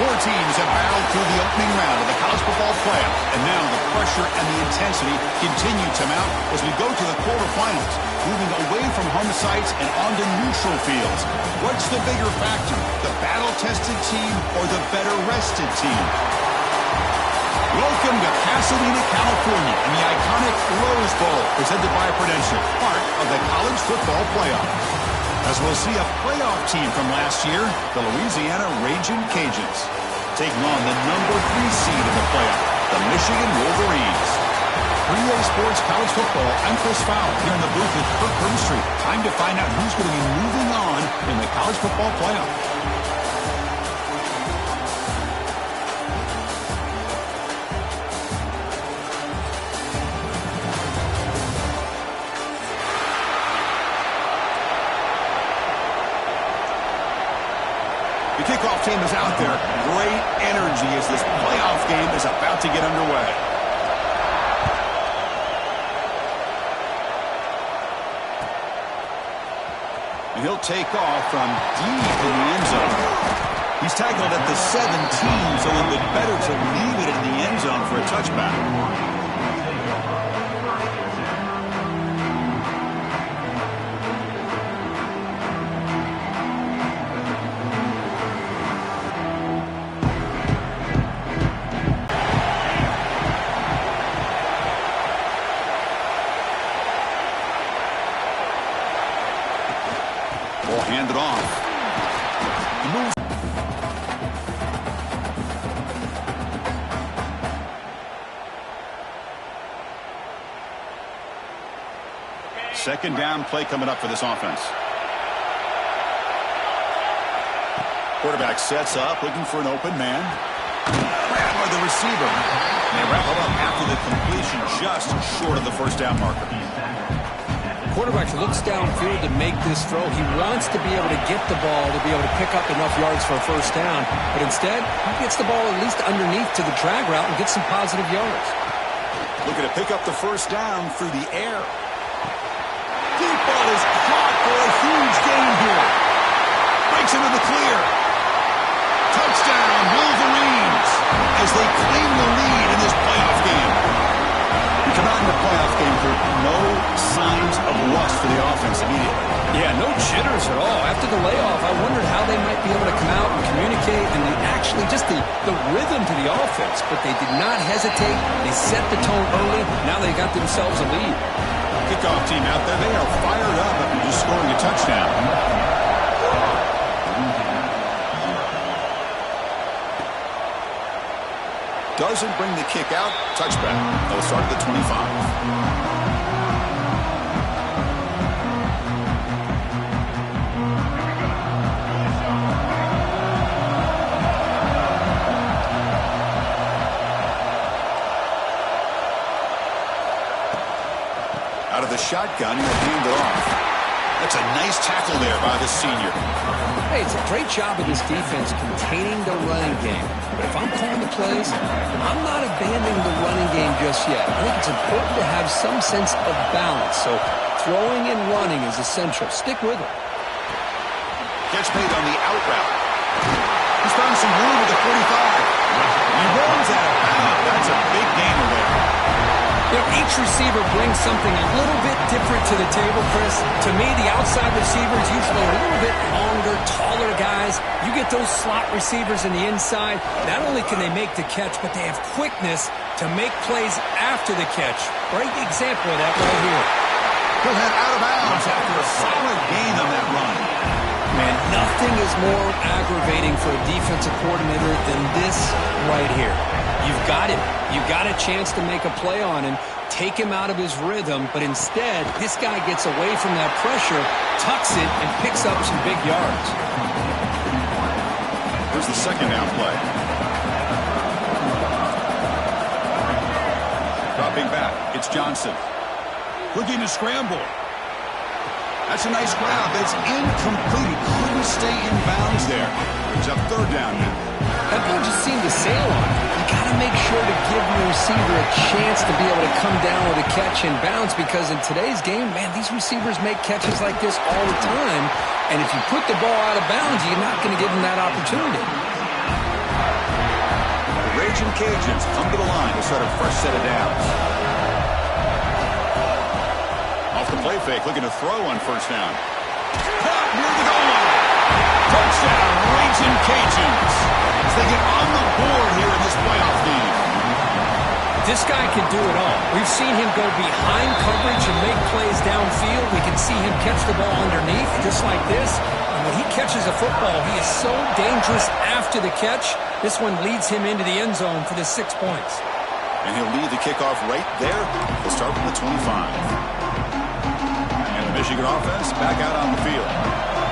Four teams have battled through the opening round of the college football playoff, and now the pressure and the intensity continue to mount as we go to the quarterfinals, moving away from home sites and onto neutral fields. What's the bigger factor, the battle-tested team or the better-rested team? Welcome to Pasadena, California, and the iconic Rose Bowl, presented by Prudential, part of the college football playoff. As we'll see a playoff team from last year, the Louisiana Raging Cajuns, taking on the number 3 seed in the playoff, the Michigan Wolverines. For EA Sports College Football, I'm Chris Fowler here in the booth with Kirk Herbstreit. Time to find out who's going to be moving on in the college football playoff. The kickoff team is out there. Great energy as this playoff game is about to get underway. And he'll take off from deep in the end zone. He's tackled at the 17, so a little bit better to leave it in the end zone for a touchback. Ball handed off. He moves. Second down play coming up for this offense. Quarterback sets up, looking for an open man. Grabbed by the receiver. And they wrap it up after the completion, just short of the first down marker. Quarterback looks downfield to make this throw. He wants to be able to get the ball to be able to pick up enough yards for a first down. But instead, he gets the ball at least underneath to the drag route and gets some positive yards. Looking to pick up the first down through the air. Deep ball is caught for a huge gain here. Breaks into the clear. Touchdown, Wolverines, as they claim the lead in this playoff game. We come out in the playoff game for no signs of rust for the offense immediately. Yeah, no jitters at all. After the layoff, I wondered how they might be able to come out and communicate and actually just the rhythm to the offense. But they did not hesitate. They set the tone early. Now they got themselves a lead. Kickoff team out there, they are fired up after just scoring a touchdown. Doesn't bring the kick out. Touchback. They'll start at the 25. Out of the shotgun, he'll hand it off. That's a nice tackle there by the senior. Hey, it's a great job of this defense containing the running game. But if I'm calling the plays, I'm not abandoning the running game just yet. I think it's important to have some sense of balance. So throwing and running is essential. Stick with it. Catch made on the out route. He's found some room at the 45. He runs out of bounds. That's a big gainer there. You know, each receiver brings something a little bit different to the table, Chris. To me, the outside receivers usually a little bit longer, taller guys. You get those slot receivers in the inside. Not only can they make the catch, but they have quickness to make plays after the catch. Great example of that right here. He'll head out of bounds after a solid gain on that run. Man, nothing is more aggravating for a defensive coordinator than this right here. You've got him. You got a chance to make a play on him, take him out of his rhythm, but instead, this guy gets away from that pressure, tucks it, and picks up some big yards. Here's the second down play. Dropping back, it's Johnson. Looking to scramble. That's a nice grab, but it's incomplete. He couldn't stay in bounds there. It's up third down now. That ball just seemed to sail on him. You got to make sure to give your receiver a chance to be able to come down with a catch and bounce, because in today's game, man, these receivers make catches like this all the time. And if you put the ball out of bounds, you're not going to give them that opportunity. Raging Cajuns come to the line to start a fresh set of downs. Off the play fake, looking to throw on first down. Caught near the goal line. Touchdown, Raging Cajuns, as they get on the board here in this playoff lead. This guy can do it all. We've seen him go behind coverage and make plays downfield. We can see him catch the ball underneath, just like this. And when he catches a football, he is so dangerous after the catch. This one leads him into the end zone for the 6 points. And he'll lead the kickoff right there. He'll start from the 25. And the Michigan offense back out on the field.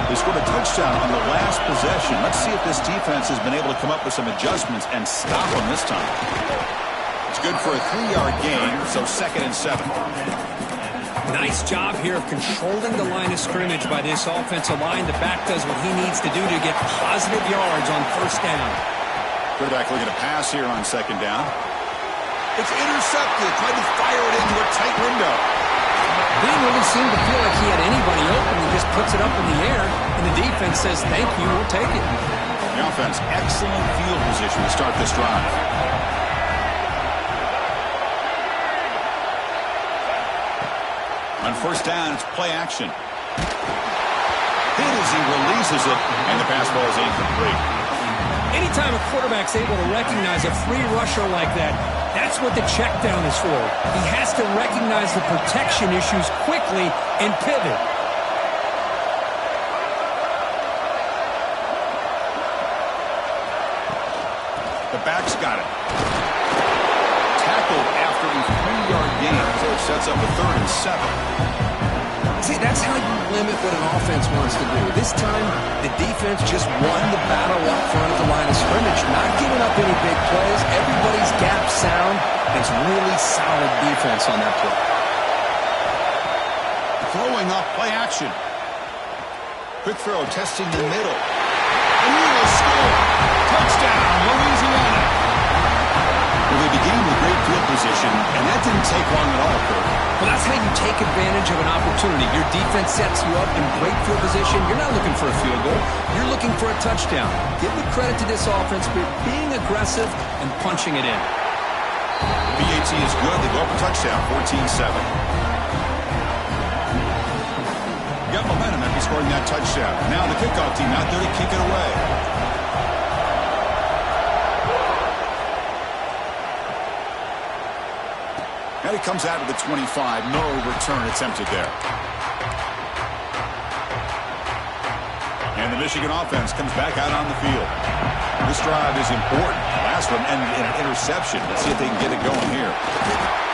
They scored a touchdown on the last possession. Let's see if this defense has been able to come up with some adjustments and stop them this time. It's good for a 3-yard gain, so 2nd and 7. Nice job here of controlling the line of scrimmage by this offensive line. The back does what he needs to do to get positive yards on first down. Quarterback looking to pass here on 2nd down. It's intercepted. Tried to fire it into a tight window. He didn't really seem to feel like he had anybody open. He just puts it up in the air, and the defense says, thank you, we'll take it. The offense, excellent field position to start this drive. On first down, it's play action. Hit as he releases it, and the pass ball is incomplete. Anytime a quarterback's able to recognize a free rusher like that, that's what the check down is for. He has to recognize the protection issues quickly and pivot. The back's got it. Tackled after a 3-yard gain, so it sets up a 3rd and 7. See, that's how you limit what an offense wants to do. This time, the defense just won the battle up front of the line of scrimmage, not giving up any big plays. Everybody's gap sound. It's really solid defense on that play. Throwing up play action. Quick throw, testing the middle. And he will score. Touchdown, Louisiana. Well, they began with great field position, and that didn't take long at all, Kirk. Well, that's how you take advantage of an opportunity. Your defense sets you up in great field position. You're not looking for a field goal. You're looking for a touchdown. Give the credit to this offense for being aggressive and punching it in. BAT is good. They go up a touchdown, 14-7. Got momentum after scoring that touchdown. Now the kickoff team out there to kick it away. And it comes out of the 25. No return attempted there. And the Michigan offense comes back out on the field. This drive is important. The last one ended in an interception. Let's see if they can get it going here.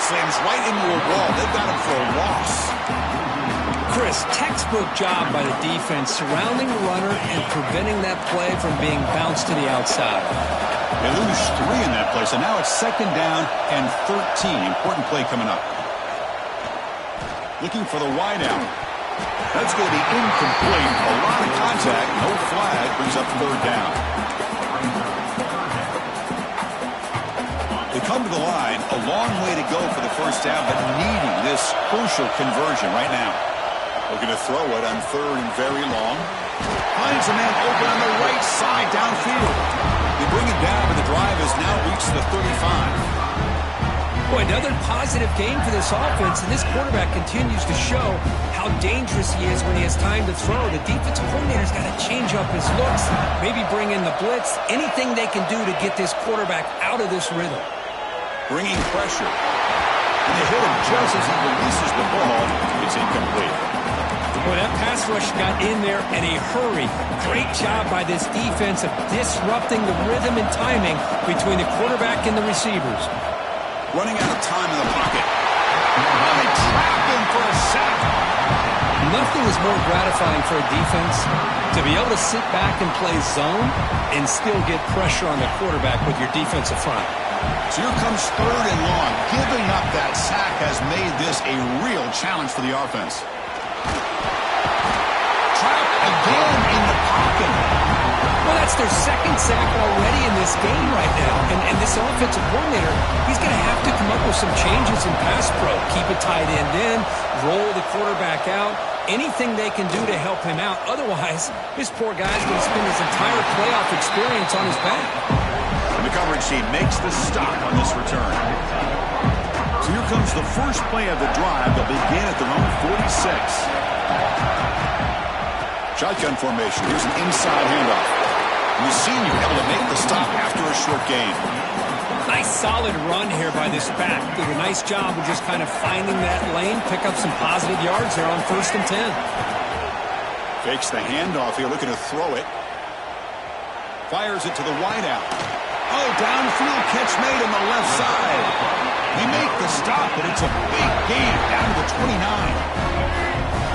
Slams right into a wall. They've got him for a loss. Chris, textbook job by the defense surrounding the runner and preventing that play from being bounced to the outside. They lose 3 in that play, so now it's 2nd down and 13. Important play coming up. Looking for the wideout. That's going to be incomplete. A lot of contact. No flag. Brings up 3rd down. They come to the line. A long way to go for the first down, but needing this crucial conversion right now. Looking to throw it on 3rd and very long. Finds a man open on the right side downfield. They bring it down, but the drive has now reached the 35. Boy, another positive game for this offense, and this quarterback continues to show how dangerous he is when he has time to throw. The defensive coordinator's got to change up his looks, maybe bring in the blitz, anything they can do to get this quarterback out of this rhythm. Bringing pressure. And they hit him just as he releases the ball. It's incomplete. Boy, that pass rush got in there in a hurry. Great job by this defense of disrupting the rhythm and timing between the quarterback and the receivers. Running out of time in the pocket. And they trap him for a sack. Nothing is more gratifying for a defense to be able to sit back and play zone and still get pressure on the quarterback with your defensive front. So here comes 3rd and long. Giving up that sack has made this a real challenge for the offense. Trapped again in the pocket. Well, that's their 2nd sack already in this game right now. And this offensive coordinator, he's going to have to come up with some changes in pass pro. Keep a tight end in, roll the quarterback out, anything they can do to help him out. Otherwise, this poor guy's going to spend his entire playoff experience on his back. And the coverage team makes the stop on this return. So here comes the first play of the drive. They'll begin at their own 46. Shotgun formation. Here's an inside handoff. And the senior able to make the stop after a short gain. Nice solid run here by this back. Did a nice job of just kind of finding that lane, pick up some positive yards there on 1st and 10. Fakes the handoff here, looking to throw it. Fires it to the wideout. Oh, downfield catch made on the left side. They make the stop, but it's a big gain down to the 29.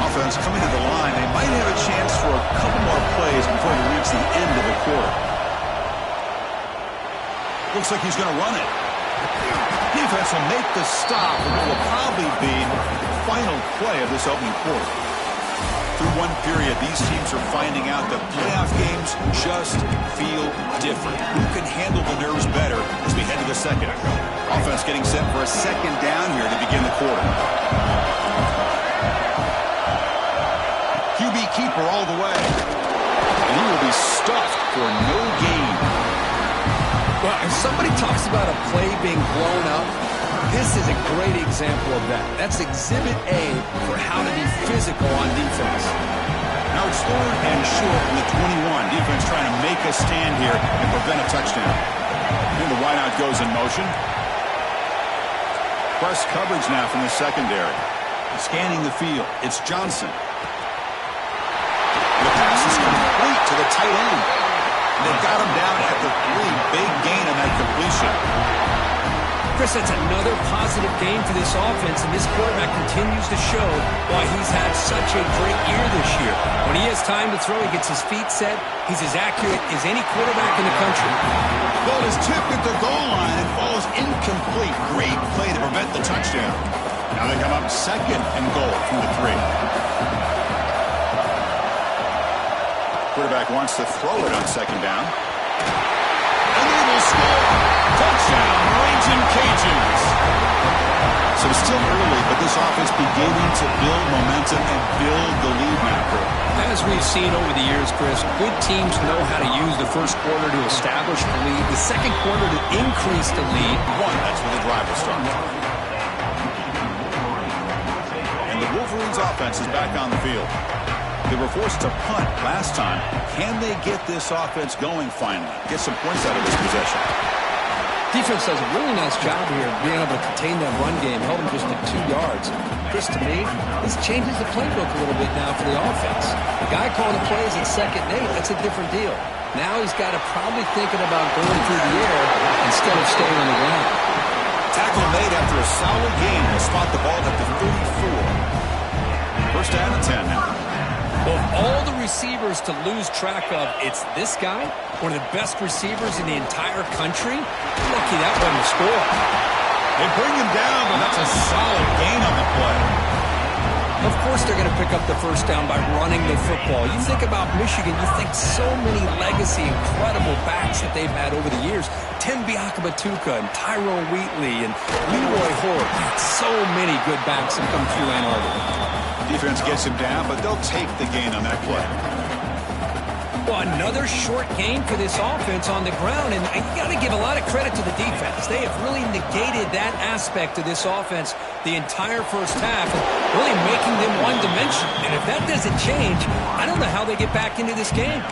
Offense coming to the line. They might have a chance for a couple more plays before we reach the end of the quarter. Looks like he's going to run it. Defense will make the stop, and it will probably be the final play of this opening quarter. Through one period, these teams are finding out that playoff games just feel different. Who can handle the nerves better as we head to the second? Offense getting set for a second down here to begin the quarter. QB keeper all the way. And he will be stuffed for no gain. Well, if somebody talks about a play being blown up, this is a great example of that. That's exhibit A for how to be physical on defense. Now it's 3rd and short from the 21. Defense trying to make a stand here and prevent a touchdown. And the wideout goes in motion. Press coverage now from the secondary. Scanning the field. It's Johnson. The pass is complete to the tight end. They've got him down at the 3. Big gain on that completion. Chris, that's another positive game for this offense, and this quarterback continues to show why he's had such a great year this year. When he has time to throw, he gets his feet set. He's as accurate as any quarterback in the country. Ball is tipped at the goal line and falls incomplete. Great play to prevent the touchdown. Now they come up 2nd and goal from the 3. Quarterback wants to throw it on 2nd down. And they will score. Touchdown, Raging Cajuns. So it's still early, but this offense beginning to build momentum and build the lead now. As we've seen over the years, Chris, good teams know how to use the first quarter to establish the lead, the second quarter to increase the lead. That's where the drive will start. And the Wolverines offense is back on the field. They were forced to punt last time. Can they get this offense going finally? Get some points out of this possession. Defense does a really nice job here being able to contain that run game, held them just at 2 yards. Chris, to me, this changes the playbook a little bit now for the offense. The guy calling the plays at 2nd and 8, that's a different deal. Now he's got to probably thinking about going through the air instead of staying on the ground. Tackle made after a solid gain. Will spot the ball at the 34. 1st down and 10 now. Of all the receivers to lose track of, it's this guy, one of the best receivers in the entire country. Lucky that wasn't a score. They bring him down, but that's a solid gain on the play. Of course they're going to pick up the 1st down by running the football. You think about Michigan, you think so many legacy, incredible backs that they've had over the years. Tim Biakabatuka and Tyrone Wheatley and Leroy Horde. So many good backs have come through Ann Arbor. Defense gets him down, but they'll take the gain on that play. Well, another short gain for this offense on the ground, and you got to give a lot of credit to the defense. They have really negated that aspect of this offense the entire first half, and really making them one-dimensional. And if that doesn't change, I don't know how they get back into this game.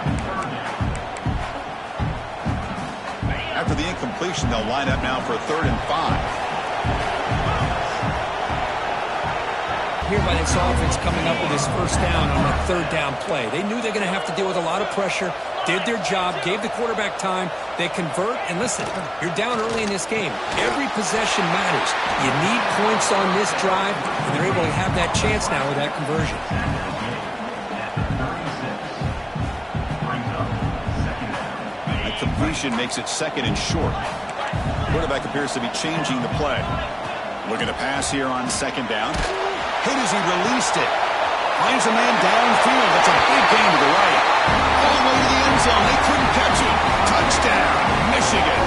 After the incompletion, they'll line up now for 3rd and 5. Here by this offense coming up with this 1st down on that 3rd down play. They knew they're going to have to deal with a lot of pressure, did their job, gave the quarterback time. They convert, and listen, you're down early in this game. Every possession matters. You need points on this drive, and they're able to have that chance now with that conversion. That completion makes it 2nd and short. Quarterback appears to be changing the play. Looking to pass here on 2nd down. Hit as he released it. Finds a man downfield. That's a big gain to the right. All the way to the end zone. They couldn't catch it. Touchdown, Michigan.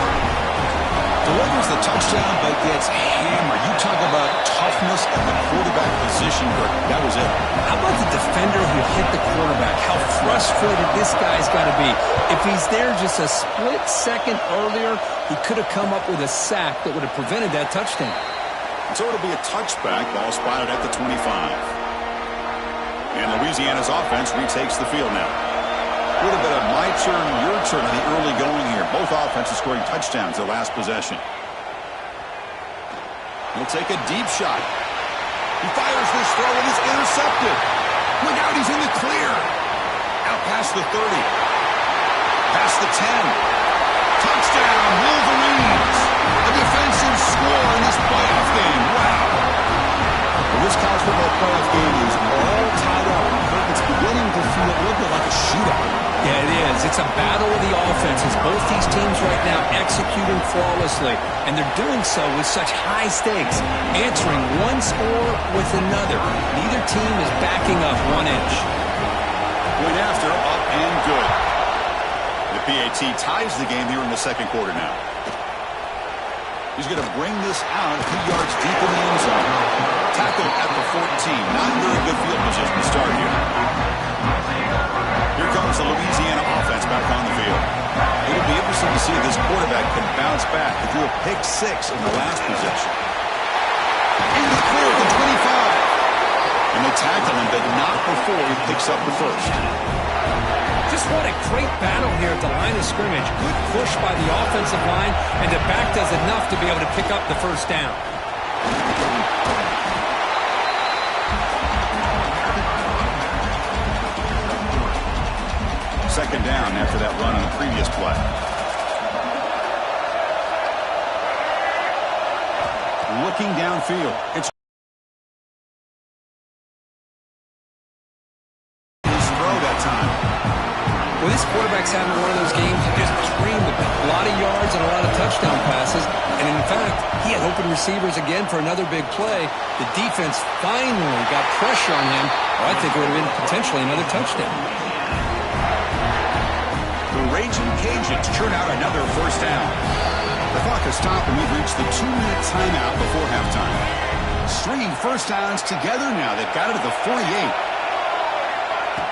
Delivers the touchdown, but gets hammered. You talk about toughness at the quarterback position, but That was it. How about the defender who hit the quarterback? How frustrated this guy's got to be. If he's there just a split second earlier, he could have come up with a sack that would have prevented that touchdown. So it'll be a touchback. Ball spotted at the 25. And Louisiana's offense retakes the field now. A little bit of my turn, your turn in the early going here. Both offenses scoring touchdowns their last possession. He'll take a deep shot. He fires this throw and is intercepted. Look out, he's in the clear. Out past the 30. Past the 10. Touchdown, Wolverines. A defensive score in this playoff game. Wow. Well, this college football playoff game is all tied up. It's beginning to feel a little bit like a shootout. Yeah, it is. It's a battle of the offenses. Both these teams right now executing flawlessly, and they're doing so with such high stakes, answering one score with another. Neither team is backing up 1 inch. Point after, up and good. The PAT ties the game here in the second quarter now. He's going to bring this out a few yards deep in the end zone. Tackle at the 14. Not very good field position to start here. Here comes the Louisiana offense back on the field. It'll be interesting to see if this quarterback can bounce back. He threw a pick 6 in the last possession. Into the clear at the 25. And they tackle him, but not before he picks up the first. Just what a great battle here at the line of scrimmage. Good push by the offensive line, and the back does enough to be able to pick up the first down. Second down after that run on the previous play. Looking downfield. It's his throw that time. Well, this quarterback's having one of those games you just dreamed about. A lot of yards and a lot of touchdown passes. And in fact, he had open receivers again for another big play. The defense finally got pressure on him. Well, I think it would have been potentially another touchdown. The Raging Cajuns churn out another first down. The clock has stopped and we've reached the 2-minute timeout before halftime. Stringing first downs together now. They've got it at the 48.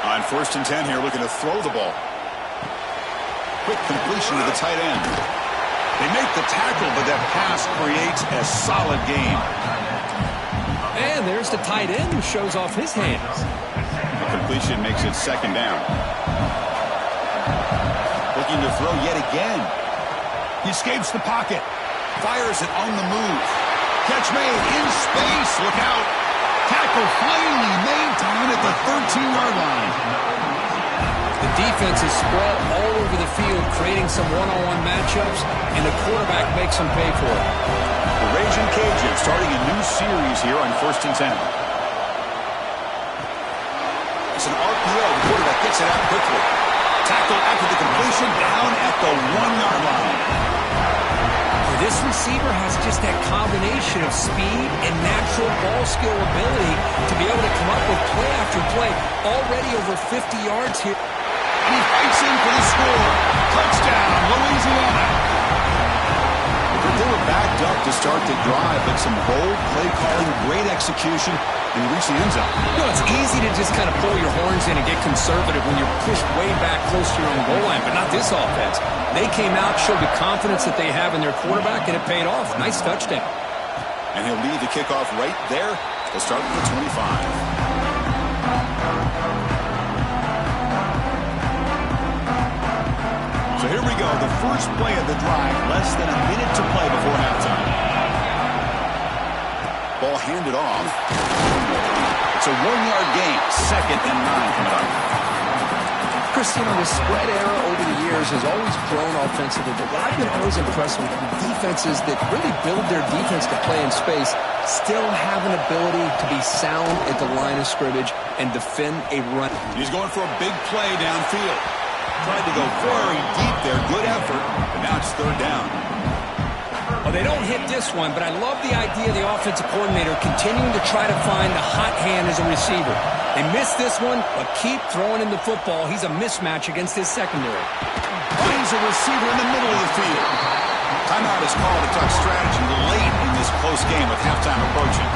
On 1st and 10 here, looking to throw the ball. Quick completion to the tight end. They make the tackle, but that pass creates a solid game. And there's the tight end who shows off his hands. The completion makes it second down. Looking to throw yet again. He escapes the pocket. Fires it on the move. Catch made in space. Look out. Tackle finally made down at the 13-yard line. The defense is spread all over the field, creating some one-on-one matchups, and the quarterback makes them pay for it. The Raging Cajuns starting a new series here on 1st and 10. It's an RPO. The quarterback gets it out quickly. Tackle after the completion, down at the 1-yard line. This receiver has just that combination of speed and natural ball skill ability to be able to come up with play after play. Already over 50 yards here. And he fights in for the score. Touchdown, Louisiana. They were backed up to start the drive, but some bold play calling, great execution, and reach the end zone. You know, it's easy to just kind of pull your horns in and get conservative when you're pushed way back close to your own goal line, but not this offense. They came out, showed the confidence that they have in their quarterback, and it paid off. Nice touchdown. And he'll lead the kickoff right there to start with the 25. So here we go, the first play of the drive, less than a minute to play before halftime. Ball handed off. It's a 1-yard gain, 2nd and 9 coming up. Chris, you know, the spread era over the years has always grown offensively, but what I've been always impressed with defenses that really build their defense to play in space still have an ability to be sound at the line of scrimmage and defend a run. He's going for a big play downfield. Tried to go very deep there. Good effort. But now it's 3rd down. Well, they don't hit this one, but I love the idea of the offensive coordinator continuing to try to find the hot hand as a receiver. They missed this one, but keep throwing him the football. He's a mismatch against his secondary. Finds a receiver in the middle of the field. Timeout is called to talk strategy late in this close game with halftime approaching.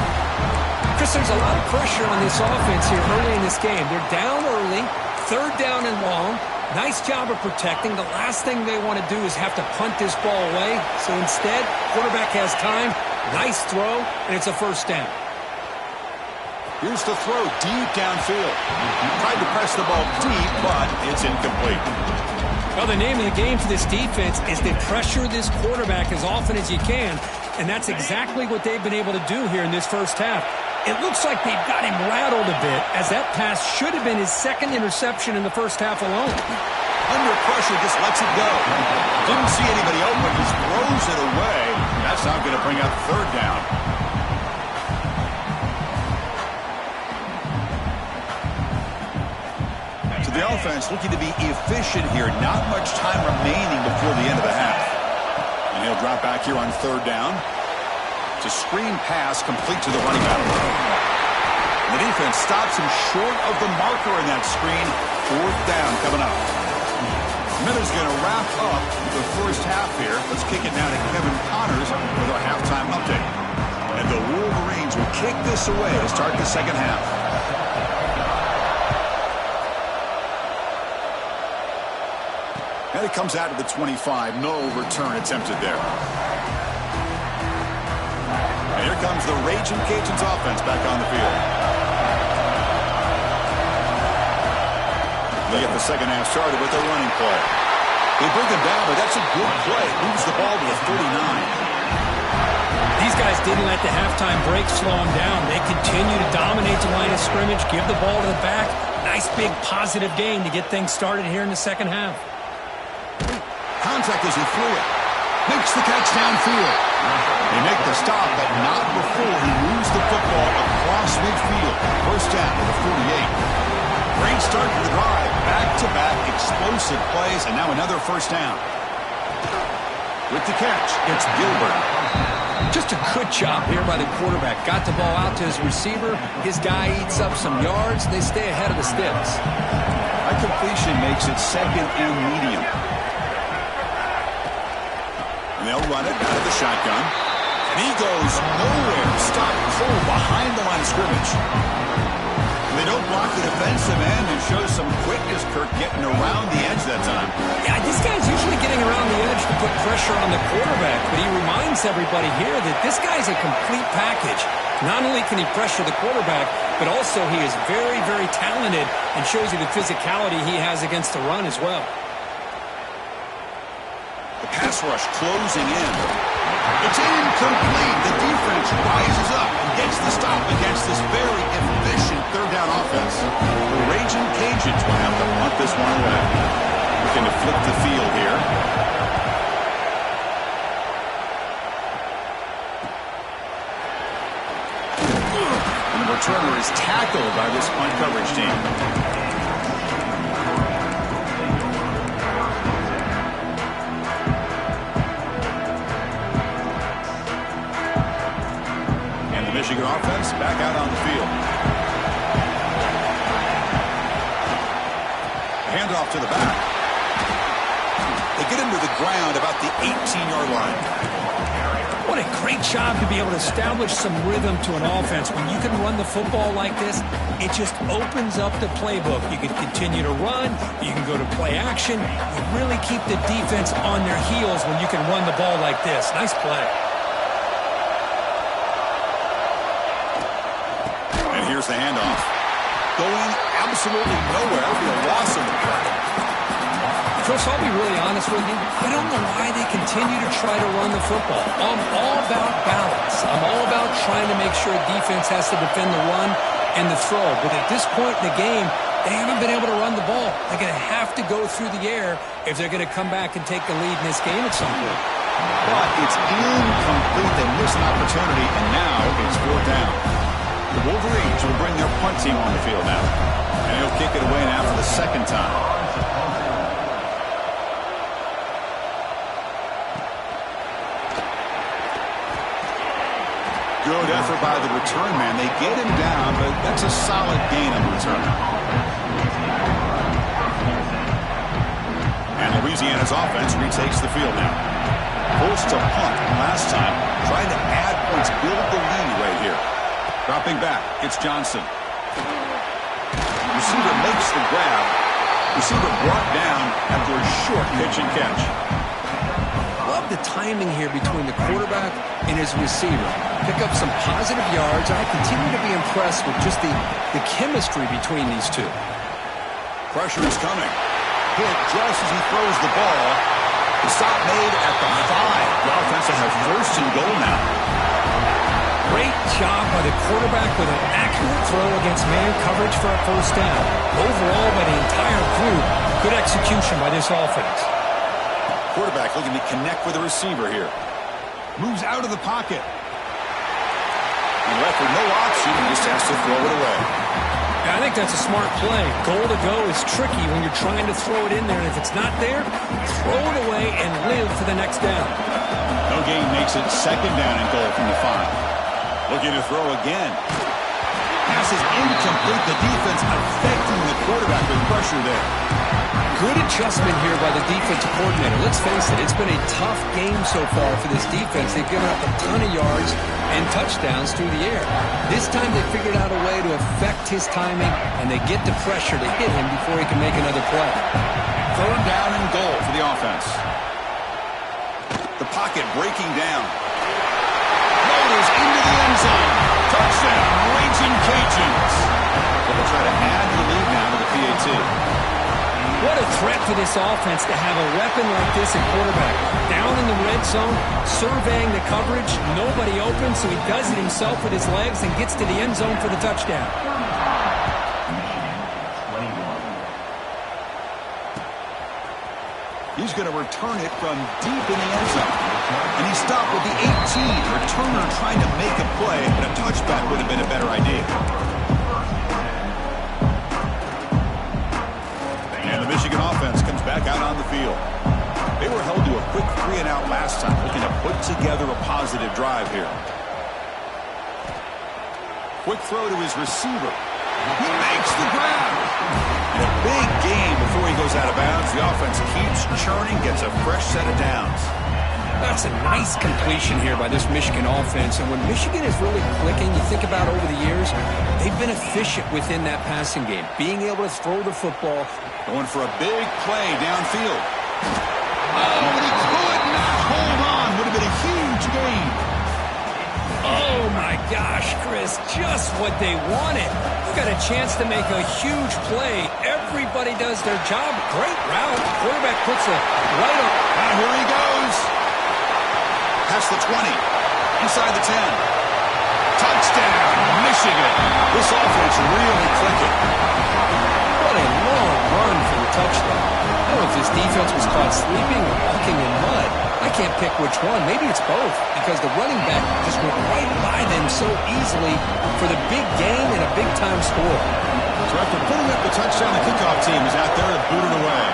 Chris, there's a lot of pressure on this offense here early in this game. They're down early, third down and long. Nice job of protecting. The last thing they want to do is have to punt this ball away. So instead, quarterback has time. Nice throw, and it's a first down. Here's the throw deep downfield. Tried to press the ball deep, but it's incomplete. Well, the name of the game for this defense is to pressure this quarterback as often as you can, and that's exactly what they've been able to do here in this first half. It looks like they've got him rattled a bit, as that pass should have been his second interception in the first half alone. Under pressure, just lets it go. Didn't see anybody open, just throws it away. That's not going to bring up third down. So the offense looking to be efficient here. Not much time remaining before the end of the half. And he'll drop back here on third down. It's a screen pass complete to the running back. The defense stops him short of the marker in that screen. Fourth down coming up. Miller's going to wrap up the first half here. Let's kick it now to Kevin Connors with our halftime update. And the Wolverines will kick this away to start the second half. And it comes out of the 25. No return attempted there. And here comes the Raging Cajuns offense back on the field. They get the second half started with their running play. They bring them down, but that's a good play. Moves the ball to the 39. These guys didn't let the halftime break slow them down. They continue to dominate the line of scrimmage, give the ball to the back. Nice big positive gain to get things started here in the second half. Contact as he threw it. Makes the catch downfield. They make the stop, but not before he moves the football across midfield. First down to the 48. Great start to the drive. Back-to-back explosive plays, and now another first down. With the catch, it's Gilbert. Just a good job here by the quarterback. Got the ball out to his receiver. His guy eats up some yards. They stay ahead of the sticks. That completion makes it second and medium. And they'll run it out of the shotgun. And he goes nowhere. Stopped cold behind the line of scrimmage. They don't block the defensive end and show some quickness, Kirk, getting around the edge that time. Yeah, this guy's usually getting around the edge to put pressure on the quarterback, but he reminds everybody here that this guy's a complete package. Not only can he pressure the quarterback, but also he is very, very talented and shows you the physicality he has against the run as well. The pass rush closing in. It's incomplete. The defense rises up and gets the stop against this very efficient third down offense. The Raging Cajuns will have to punt this one away. Looking to flip the field here. And the returner is tackled by this punt coverage team. Michigan offense back out on the field. Handoff to the back. They get him to the ground about the 18-yard line. What a great job to be able to establish some rhythm to an offense. When you can run the football like this, it just opens up the playbook. You can continue to run. You can go to play action. You really keep the defense on their heels when you can run the ball like this. Nice play. Here's the handoff. Going absolutely nowhere for a loss of the play. Coach, I'll be really honest with you. I don't know why they continue to try to run the football. I'm all about balance. I'm all about trying to make sure defense has to defend the run and the throw. But at this point in the game, they haven't been able to run the ball. They're going to have to go through the air if they're going to come back and take the lead in this game at some point. But it's incomplete. They miss an opportunity, and now it's fourth down. The Wolverines will bring their punt team on the field now. And he'll kick it away now for the second time. Good effort by the return man. They get him down, but that's a solid gain on the return. And Louisiana's offense retakes the field now. Forced to punt last time. Trying to add points, build the lead right here. Dropping back, it's Johnson. Receiver makes the grab. Receiver brought down after a short pitch and catch. Love the timing here between the quarterback and his receiver. Pick up some positive yards. I continue to be impressed with just the chemistry between these two. Pressure is coming. Hit just as he throws the ball. The stop made at the 5. The offense will have first and goal now. Great job by the quarterback with an accurate throw against man coverage for a first down. Overall, by the entire group, good execution by this offense. Quarterback looking to connect with the receiver here. Moves out of the pocket. And left with no option, he just has to throw it away. Yeah, I think that's a smart play. Goal to go is tricky when you're trying to throw it in there. And if it's not there, throw it away and live for the next down. No gain makes it second down and goal from the 5. Looking to throw again. Pass is incomplete. The defense affecting the quarterback with pressure there. Good adjustment here by the defensive coordinator. Let's face it, it's been a tough game so far for this defense. They've given up a ton of yards and touchdowns through the air. This time they figured out a way to affect his timing, and they get the pressure to hit him before he can make another play. Third down and goal for the offense. The pocket breaking down. Motors into the end zone. Touchdown, Raging Cajuns. They'll try to add the lead now to the PAT. What a threat for this offense to have a weapon like this at quarterback. Down in the red zone, surveying the coverage, nobody open, so he does it himself with his legs and gets to the end zone for the touchdown. He's going to return it from deep in the end zone. And he stopped with the 18. Returner trying to make a play, but a touchback would have been a better idea. And the Michigan offense comes back out on the field. They were held to a quick 3-and-out last time, looking to put together a positive drive here. Quick throw to his receiver. He makes the grab. And a big gain before he goes out of bounds. The offense keeps churning, gets a fresh set of downs. That's a nice completion here by this Michigan offense. And when Michigan is really clicking, you think about over the years, they've been efficient within that passing game. Being able to throw the football. Going for a big play downfield. Oh, and he could not hold on. Would have been a huge gain. Oh, my gosh, Chris, just what they wanted. You got a chance to make a huge play. Everybody does their job. Great route. Quarterback puts it right up. And here he goes. Past the 20. Inside the 10. Touchdown, Michigan. This offense really clicking. What a long run for the touchdown. I don't know if this defense was caught sleeping or walking in mud. I can't pick which one. Maybe it's both, because the running back just went right by them so easily for the big gain and a big-time score. So after putting up the touchdown, the kickoff team is out there to boot it away.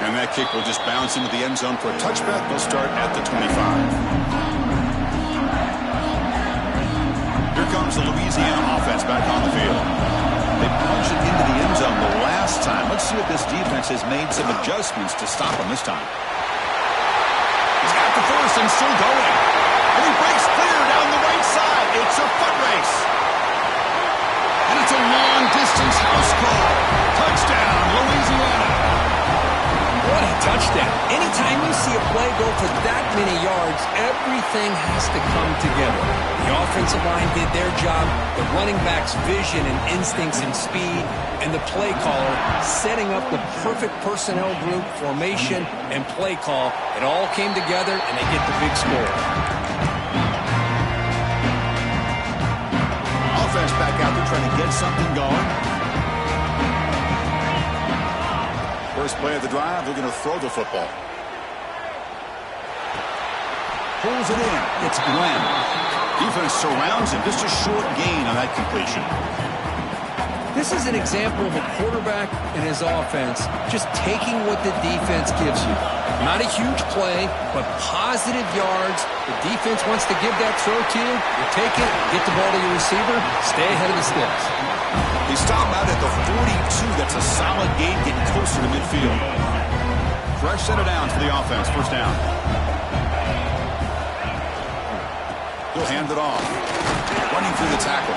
And that kick will just bounce into the end zone for a touchback. They'll start at the 25. Here comes the Louisiana offense back on the field. They punched it into the end zone the last time. Let's see if this defense has made some adjustments to stop him this time. He's got the first and still going. And he breaks clear down the right side. It's a foot race. And it's a long-distance house call. Touchdown, Louisiana. What a touchdown. Anytime you see a play go for that many yards, everything has to come together. The offensive line did their job, the running back's vision and instincts and speed, and the play caller setting up the perfect personnel group, formation, and play call. It all came together, and they get the big score. Offense back out there trying to get something going. First play of the drive, they're going to throw the football. Pulls it in. It's Glenn. Defense surrounds him. Just a short gain on that completion. This is an example of a quarterback and his offense just taking what the defense gives you. Not a huge play, but positive yards. The defense wants to give that throw to you. You take it, get the ball to your receiver, stay ahead of the sticks. He stopped out at the 42. That's a solid gain, getting closer to midfield. Fresh set of downs for the offense. First down. He'll hand it off. Running through the tackle.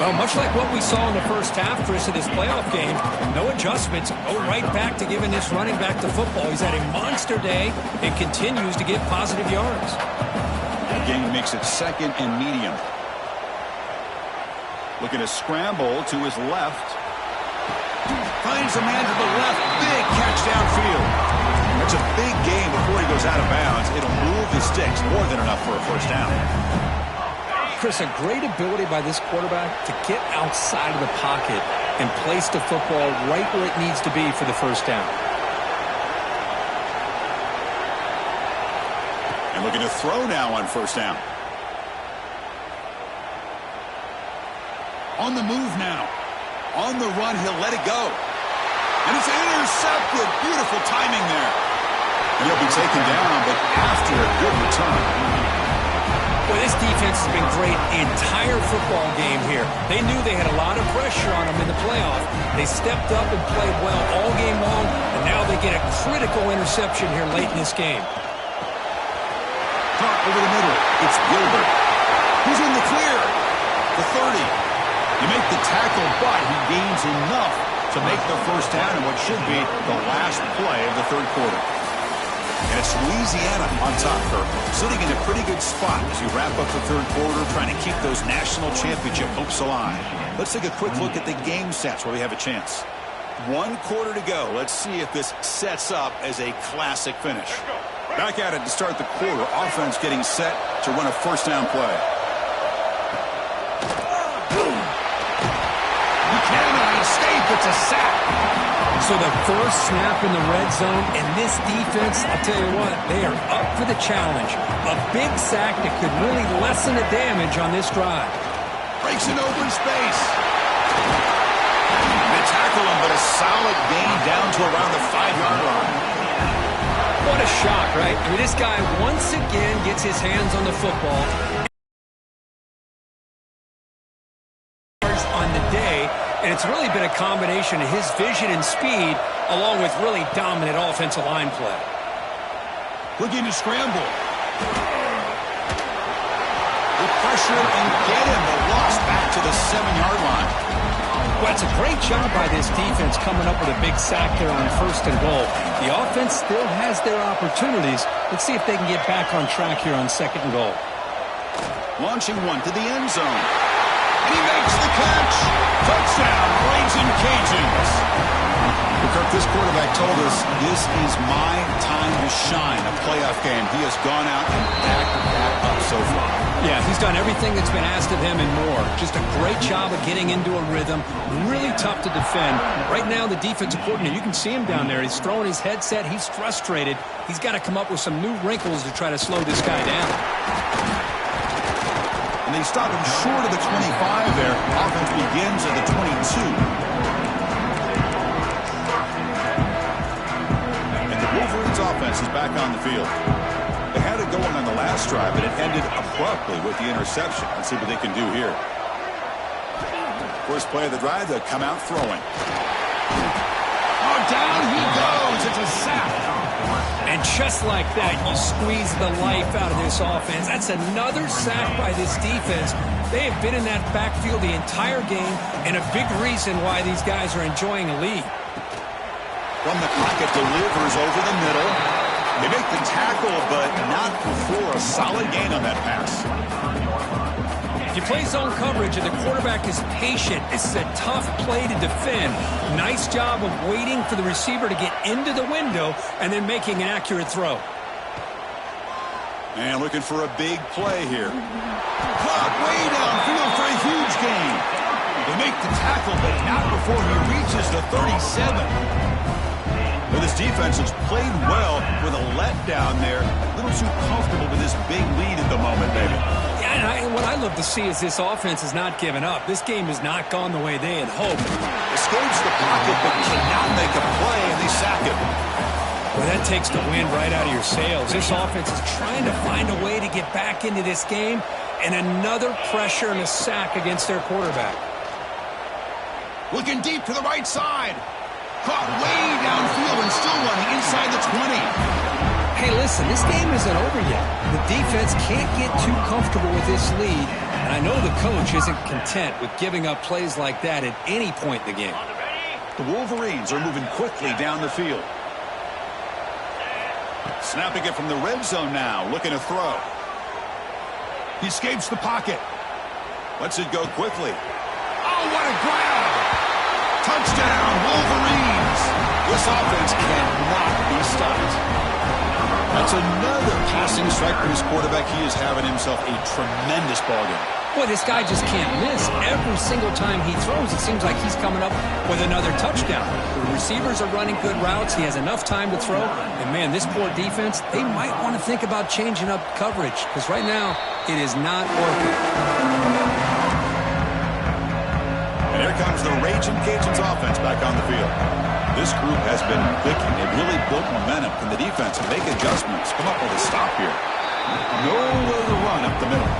Well, much like what we saw in the first half, Chris, of this playoff game, no adjustments. Go right back to giving this running back the football. He's had a monster day and continues to get positive yards. The game makes it second and medium. Looking to scramble to his left. Finds a man to the left. Big catch downfield. That's a big game before he goes out of bounds. It'll move the sticks. More than enough for a first down. Chris, a great ability by this quarterback to get outside of the pocket and place the football right where it needs to be for the first down. And looking to throw now on first down. On the move now. On the run, he'll let it go. And it's intercepted. Beautiful timing there. And he'll be taken down, but after a good return. Well, this defense has been great the entire football game here. They knew they had a lot of pressure on them in the playoff. They stepped up and played well all game long, and now they get a critical interception here late in this game. Caught over the middle. It's Gilbert. Who's in the clear? The 30. You make the tackle, but he gains enough to make the first down in what should be the last play of the third quarter. And it's Louisiana on top, Kirk, sitting in a pretty good spot as you wrap up the third quarter, trying to keep those national championship hopes alive. Let's take a quick look at the game stats where we have a chance. 1 quarter to go. Let's see if this sets up as a classic finish. Back at it to start the quarter. Offense getting set to run a first down play. You cannot escape. It's a sack. So the first snap in the red zone, and this defense, I'll tell you what, they are up for the challenge. A big sack that could really lessen the damage on this drive. Breaks an open space. They tackle him, but a solid gain down to around the 5-yard line. What a shock, right? I mean, this guy once again gets his hands on the football. On the day. And it's really been a combination of his vision and speed along with really dominant offensive line play. Looking to scramble. They pressure and get him, but lost back to the 7-yard line. Well, it's a great job by this defense coming up with a big sack there on first and goal. The offense still has their opportunities. Let's see if they can get back on track here on second and goal. Launching one to the end zone. And he makes the catch. Touchdown, Raging Cajuns. Kirk, this quarterback told us this is my time to shine, a playoff game. He has gone out and backed that up so far. Yeah, he's done everything that's been asked of him and more. Just a great job of getting into a rhythm. Really tough to defend. Right now, the defensive coordinator, you can see him down there. He's throwing his headset. He's frustrated. He's got to come up with some new wrinkles to try to slow this guy down. And they stop him short of the 25 there. Offense begins at the 22. And the Wolverines offense is back on the field. They had it going on the last drive, but it ended abruptly with the interception. Let's see what they can do here. First play of the drive, they'll come out throwing. Oh, down he goes. It's a sack. And just like that, you squeeze the life out of this offense. That's another sack by this defense. They have been in that backfield the entire game, and a big reason why these guys are enjoying a lead. From the pocket, delivers over the middle. They make the tackle, but not before a solid gain on that pass. If you play zone coverage and the quarterback is patient, this is a tough play to defend. Nice job of waiting for the receiver to get into the window and then making an accurate throw. And looking for a big play here. Caught way downfield for a huge gain. They make the tackle, but not before he reaches the 37. Well, this defense has played well with a letdown there. A little too comfortable with this big lead at the moment, baby. Yeah, and what I love to see is this offense has not given up. This game has not gone the way they had hoped. Escapes the pocket, but cannot make a play, and they sack him. Well, that takes the wind right out of your sails. This offense is trying to find a way to get back into this game, and another pressure and a sack against their quarterback. Looking deep to the right side. Caught way downfield and still running inside the 20. Hey, listen, this game isn't over yet. The defense can't get too comfortable with this lead, and I know the coach isn't content with giving up plays like that at any point in the game. The Wolverines are moving quickly down the field. Snapping it from the red zone now, looking to throw. He escapes the pocket. Lets it go quickly. Oh, what a grab! Touchdown, Wolverines! This offense cannot be stopped. That's another passing strike for his quarterback. He is having himself a tremendous ballgame. Boy, this guy just can't miss. Every single time he throws, it seems like he's coming up with another touchdown. The receivers are running good routes. He has enough time to throw. And, man, this poor defense, they might want to think about changing up coverage because right now it is not working. And here comes the Raging Cajuns offense back on the field. This group has been clicking. They've really built momentum. Can the defense make adjustments? Come up with a stop here. Nowhere to run up the middle.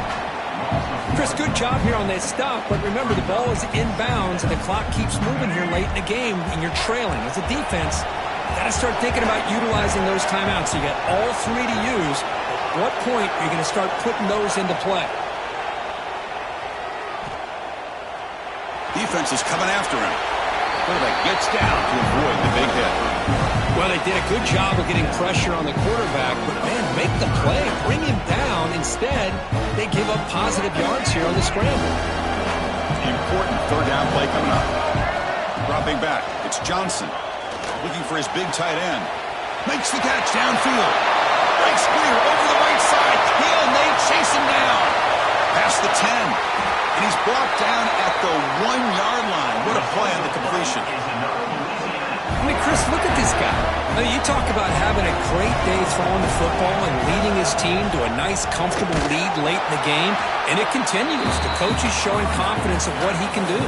Chris, good job here on that stop, but remember the ball is inbounds and the clock keeps moving here late in the game and you're trailing. As a defense, you got to start thinking about utilizing those timeouts. You got all three to use. At what point are you going to start putting those into play? Defense is coming after him. Quarterback gets down to avoid the big hit. Well, they did a good job of getting pressure on the quarterback, but, man, make the play. Bring him down. Instead, they give up positive yards here on the scramble. Important third down play coming up. Dropping back. It's Johnson. Looking for his big tight end. Makes the catch downfield. Breaks clear over the right side. Hill and they chase him down. Past the 10. And he's brought down at the 1-yard line. What a play on the completion. I mean, Chris, look at this guy. I mean, you talk about having a great day throwing the football and leading his team to a nice, comfortable lead late in the game, and it continues. The coach is showing confidence of what he can do.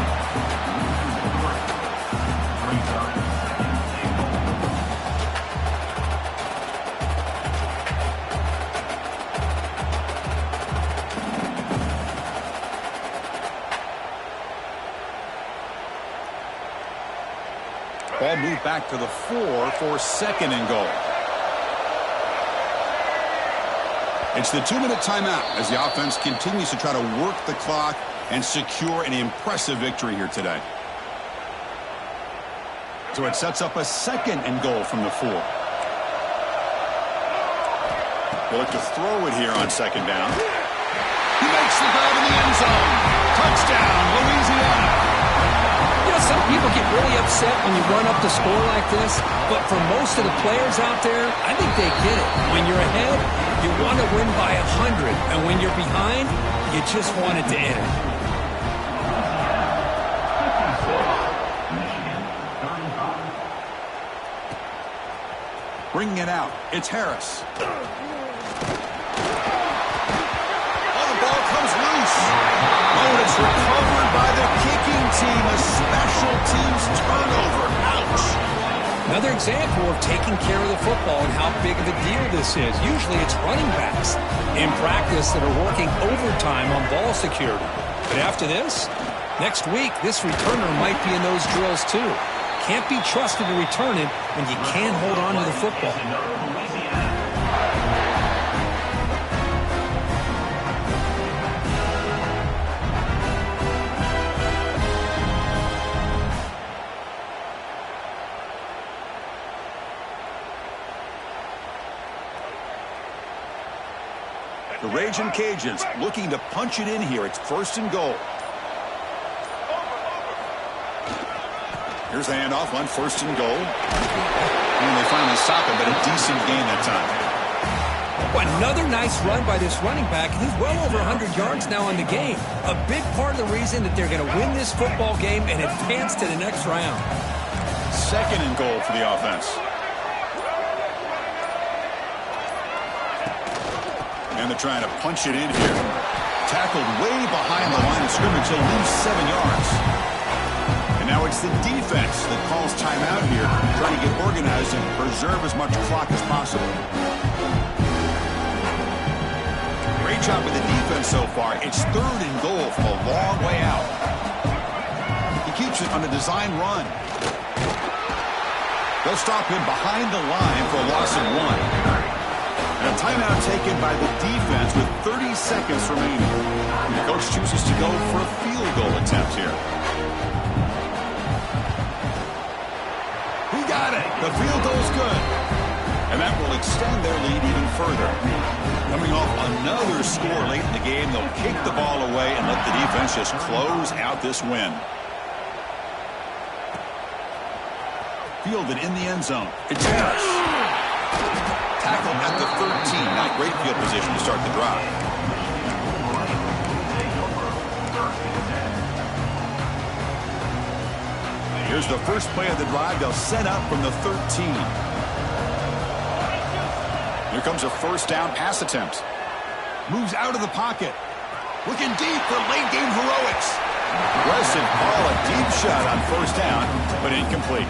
Ball moved back to the 4 for second and goal. It's the 2-minute timeout as the offense continues to try to work the clock and secure an impressive victory here today. So it sets up a second and goal from the 4. They look to throw it here on second down. He makes the grab in the end zone. Touchdown, Louisiana. You know, some people get really upset when you run up the score like this, but for most of the players out there, I think they get it. When you're ahead, you want to win by 100, and when you're behind, you just want it to end. Bringing it out, it's Harris. Oh, the ball comes loose. Oh, and it's recovered by the kicking team. A special teams turnover. Ouch. Another example of taking care of the football and how big of a deal this is. Usually it's running backs in practice that are working overtime on ball security. But after this, next week, this returner might be in those drills too. Can't be trusted to return it when you can't hold on to the football. The Raging Cajuns looking to punch it in here. It's first and goal. Here's the handoff on first and goal. And they finally stop it, but a decent gain that time. Well, another nice run by this running back. He's well over 100 yards now in the game. A big part of the reason that they're going to win this football game and advance to the next round. Second and goal for the offense. And they're trying to punch it in here. Tackled way behind the line of scrimmage. He'll lose 7 yards. And now it's the defense that calls timeout here, trying to get organized and preserve as much clock as possible. Great job with the defense so far. It's third and goal from a long way out. He keeps it on a design run. They'll stop him behind the line for a loss of 1. A timeout taken by the defense with 30 seconds remaining. The coach chooses to go for a field goal attempt here. He got it. The field goal's good. And that will extend their lead even further. Coming off another score late in the game, they'll kick the ball away and let the defense just close out this win. Fielded in the end zone. It's Harris. Tackled at the 13. Not great field position to start the drive. Here's the first play of the drive. They'll set up from the 13. Here comes a first down pass attempt. Moves out of the pocket. Looking deep for late game heroics. Aggressive call, a deep shot on first down, but incomplete.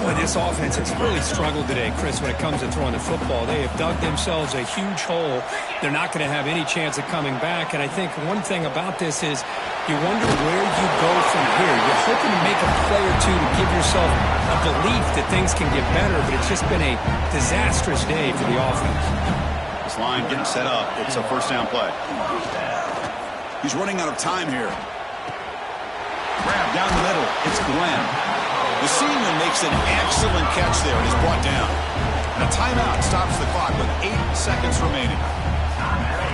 Boy, this offense has really struggled today, Chris, when it comes to throwing the football. They have dug themselves a huge hole. They're not going to have any chance of coming back. And I think one thing about this is you wonder where you go from here. You're hoping to make a play or two to give yourself a belief that things can get better, but it's just been a disastrous day for the offense. This line getting set up. It's a first down play. He's running out of time here. Grab down the middle. It's Glenn. The senior makes an excellent catch there and is brought down. And a timeout stops the clock with 8 seconds remaining.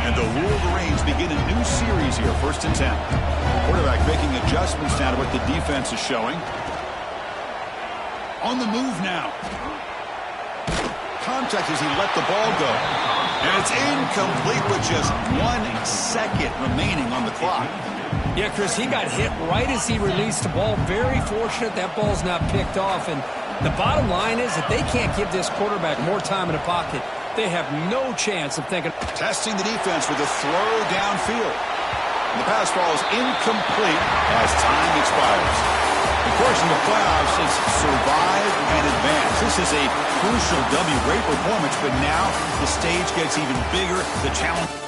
And the Wolverines begin a new series here, 1st and 10. Quarterback making adjustments now to what the defense is showing. On the move now. Contact as he let the ball go. And it's incomplete with just 1 second remaining on the clock. Yeah, Chris, he got hit right as he released the ball. Very fortunate that ball's not picked off. And the bottom line is that they can't give this quarterback more time in the pocket. They have no chance of thinking. Testing the defense with a throw downfield. And the pass falls incomplete as time expires. Of course, in the playoffs, it's survive and advance. This is a crucial W. Great performance, but now the stage gets even bigger. The challenge.